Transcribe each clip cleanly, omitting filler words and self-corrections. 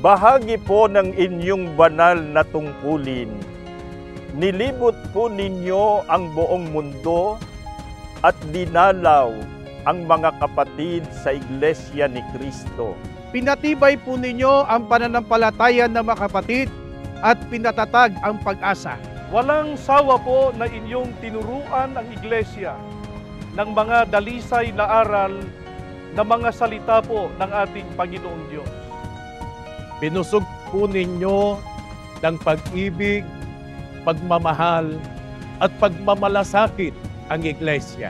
Bahagi po ng inyong banal na tungkulin. Nilibot po ninyo ang buong mundo at dinalaw ang mga kapatid sa Iglesia ni Cristo. Pinatibay po ninyo ang pananampalataya ng mga kapatid at pinatatag ang pag-asa. Walang sawa po na inyong tinuruan ang Iglesia ng mga dalisay na aral na mga salita po ng ating Panginoong Diyos. Binusog po ninyo ng pag-ibig, pagmamahal at pagmamalasakit ang Iglesia.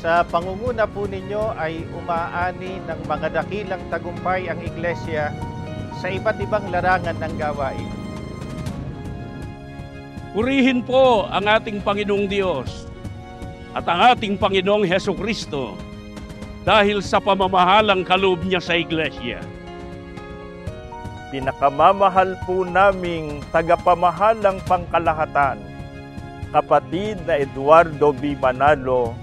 Sa pangunguna po ninyo ay umaani ng mga dakilang tagumpay ang Iglesia sa iba't ibang larangan ng gawain. Purihin po ang ating Panginoong Diyos at ang ating Panginoong Hesukristo dahil sa pamamahalang kaloob niya sa Iglesia. Pinakamamahal po naming tagapamahalang pangkalahatan, kapatid na Eduardo B. Manalo,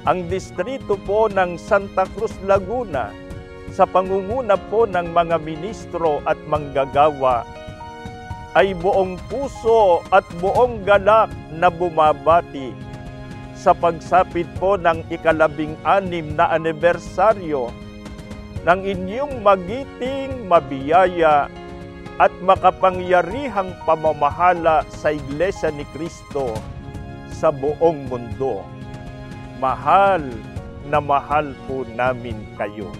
ang distrito po ng Santa Cruz, Laguna, sa pangunguna po ng mga ministro at manggagawa, ay buong puso at buong galak na bumabati sa pagsapit po ng ika-16 na anibersaryo ng inyong magiting, mabiyaya at makapangyarihang pamamahala sa Iglesia ni Cristo sa buong mundo. Mahal na mahal po namin kayo.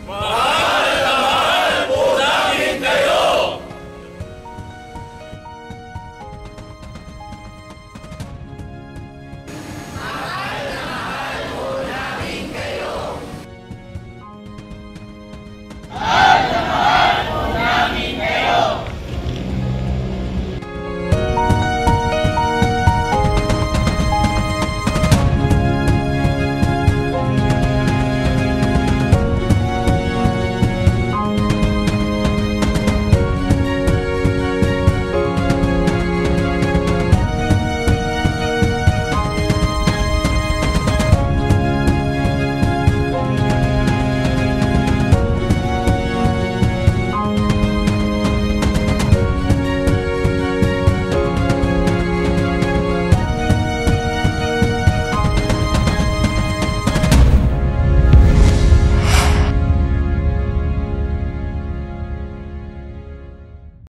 Mahal na mahal po namin kayo!